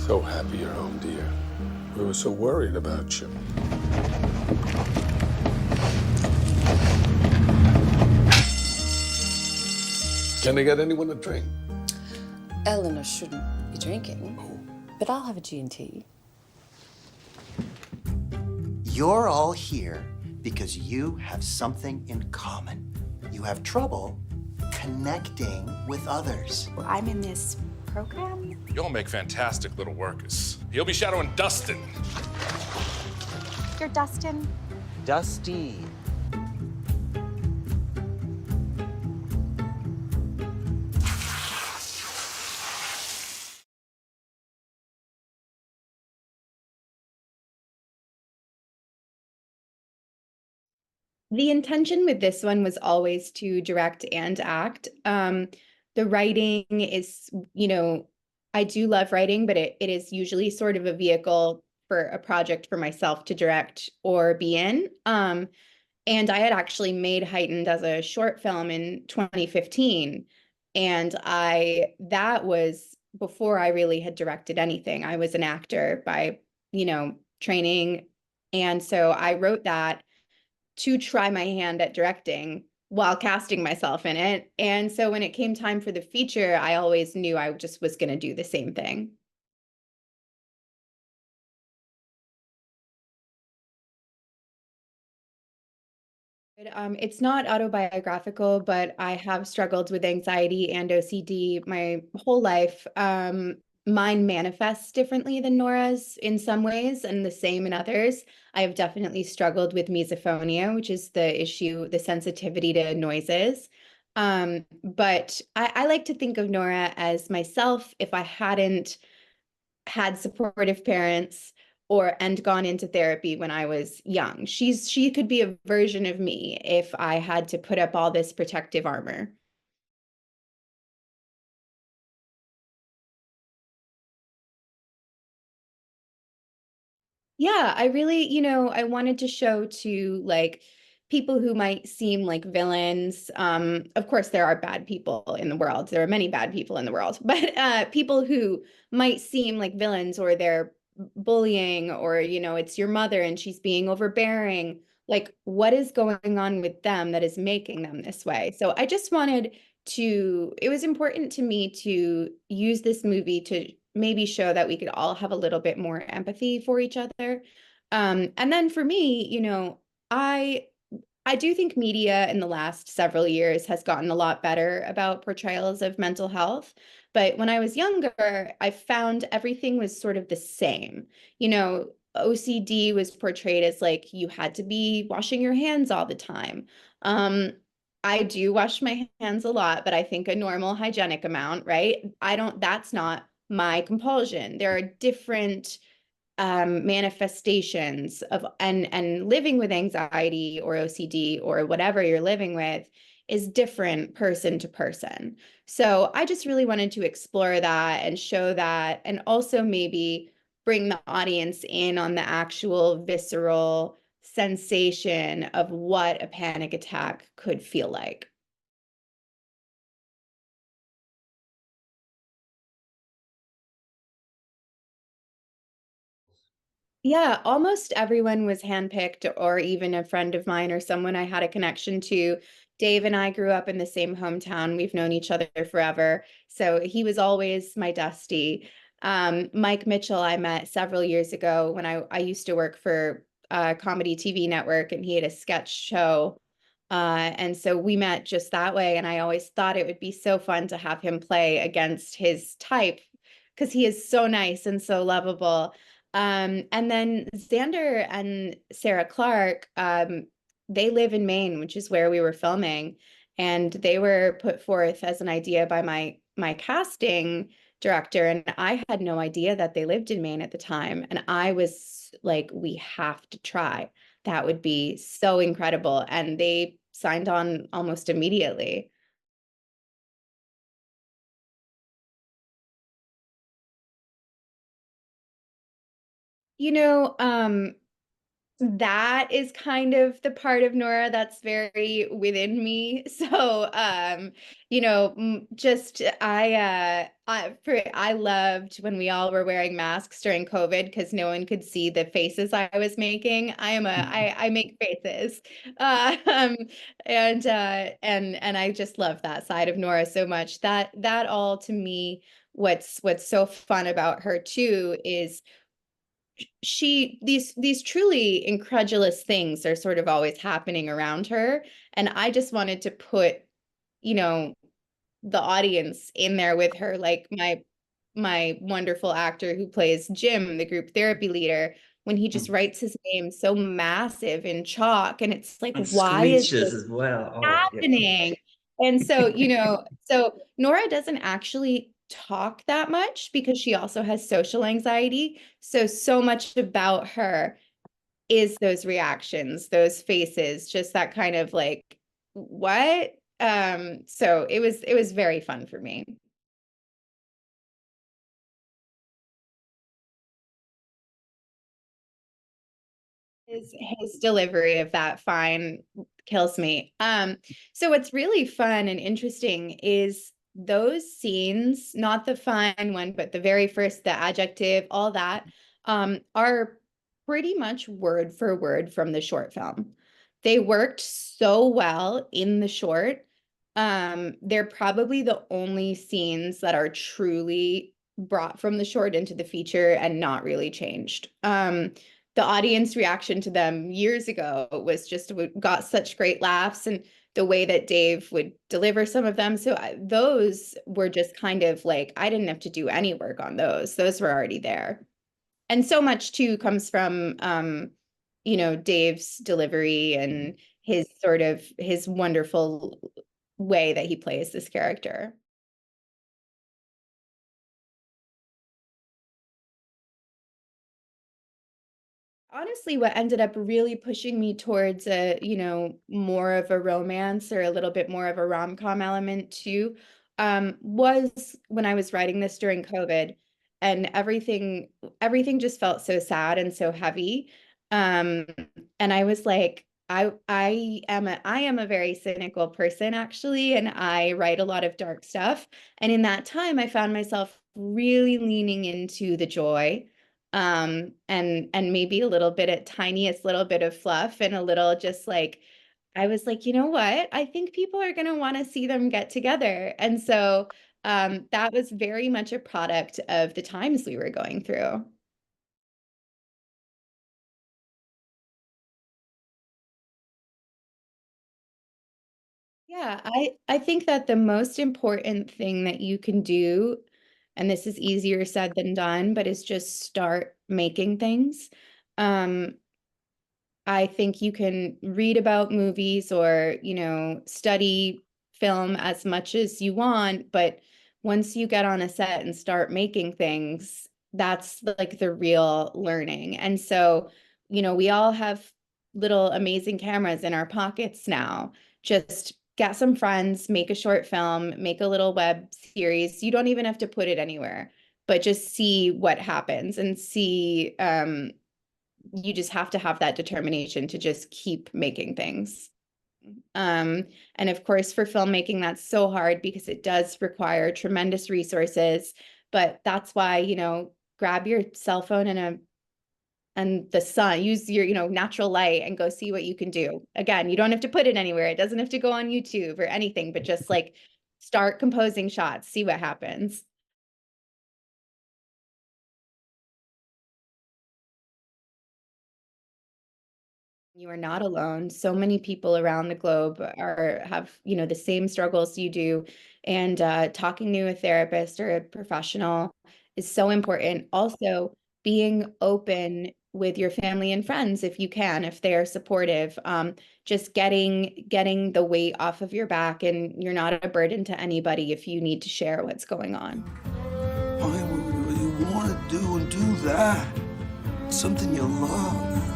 So happy you're home, dear. We were so worried about you. Can I get anyone a drink? Eleanor shouldn't be drinking, but I'll have a G&T. You're all here because you have something in common. You have trouble connecting with others. I'm in this program. You'll make fantastic little workers. You'll be shadowing Dustin. You're Dustin. Dusty. The intention with this one was always to direct and act. The writing is, I do love writing, but it is usually sort of a vehicle for a project for myself to direct or be in. And I had actually made Heightened as a short film in 2015. And that was before I really had directed anything. I was an actor by, training. And so I wrote that to try my hand at directing while casting myself in it. And so when it came time for the feature, I always knew I just was going to do the same thing. It's not autobiographical, but I have struggled with anxiety and OCD my whole life. Mine manifests differently than Nora's in some ways and the same in others. I have definitely struggled with misophonia, which is the issue, the sensitivity to noises. But I like to think of Nora as myself if I hadn't had supportive parents and gone into therapy when I was young. She could be a version of me if I had to put up all this protective armor. Yeah, I really, I wanted to show to like people who might seem like villains. Of course, there are bad people in the world. There are many bad people in the world, but people who might seem like villains or they're bullying or, it's your mother and she's being overbearing. Like, what is going on with them that is making them this way? So I just it was important to me to use this movie to maybe show that we could all have a little bit more empathy for each other. And then for me, I I do think media in the last several years has gotten a lot better about portrayals of mental health. But when I was younger, I found everything was sort of the same. OCD was portrayed as like you had to be washing your hands all the time. Um, I do wash my hands a lot, but I think a normal hygienic amount, right? That's not my compulsion. There are different manifestations of and living with anxiety or OCD or whatever you're living with is different person to person. So I just really wanted to explore that and show that, and also maybe bring the audience in on the actual visceral sensation of what a panic attack could feel like. Yeah, almost everyone was handpicked, or even a friend of mine or someone I had a connection to. Dave and I grew up in the same hometown. We've known each other forever. So he was always my Dusty. Mike Mitchell, I met several years ago when I used to work for a comedy TV network and he had a sketch show. And so we met just that way. And I always thought it would be so fun to have him play against his type because he is so nice and so lovable. And then Xander and Sarah Clark, they live in Maine, which is where we were filming, and they were put forth as an idea by my casting director, and I had no idea that they lived in Maine at the time, and I was like, we have to try. That would be so incredible, and they signed on almost immediately. You know, that is kind of the part of Nora that's very within me. So, just I loved when we all were wearing masks during COVID because no one could see the faces I was making. I make faces, um, and I just love that side of Nora so much. That all to me, what's so fun about her too is these truly incredulous things are sort of always happening around her, and I just wanted to put, you know, the audience in there with her, like my wonderful actor who plays Jim, the group therapy leader, when he just writes his name so massive in chalk, and it's like, And why is screeches this as well. Oh, yeah. happening? And so, so Nora doesn't actually talk that much because she also has social anxiety. So much about her is those reactions, those faces, just that kind of like, what? So it was very fun for me. His delivery of that fine kills me. So what's really fun and interesting is those scenes, not the fine one, but the very first, the adjective, all that, are pretty much word for word from the short film. They worked so well in the short. They're probably the only scenes that are truly brought from the short into the feature and not really changed. The audience reaction to them years ago was just got such great laughs, and the way that Dave would deliver some of them. So those were just kind of like, I didn't have to do any work on those. Those were already there. And so much too comes from, Dave's delivery and his wonderful way that he plays this character. Honestly, what ended up really pushing me towards more of a romance or a little bit more of a rom-com element too, was when I was writing this during COVID, and everything just felt so sad and so heavy. Um, and I was like, I am a very cynical person actually, and I write a lot of dark stuff. And in that time, I found myself really leaning into the joy, and maybe a little bit at tiniest little bit of fluff, and a little just like, I was like, you know what, I think people are going to want to see them get together. And so that was very much a product of the times we were going through. Yeah, I think that the most important thing that you can do, and this is easier said than done, but is just start making things. Um, I think you can read about movies or, study film as much as you want, but once you get on a set and start making things, that's like the real learning. And so, we all have little amazing cameras in our pockets now. Just get some friends, make a short film, make a little web series. You don't even have to put it anywhere, but just see what happens and see, you just have to have that determination to just keep making things. And of course, for filmmaking, that's so hard because it does require tremendous resources. But that's why, grab your cell phone and the sun, use your, natural light and go see what you can do. Again, you don't have to put it anywhere. It doesn't have to go on YouTube or anything, but just like start composing shots, see what happens. You are not alone. So many people around the globe have, the same struggles you do. And talking to a therapist or a professional is so important. Also, being open with your family and friends if you can, if they are supportive. Just getting the weight off of your back, and you're not a burden to anybody if you need to share what's going on. Why would you want to do that? Something you love.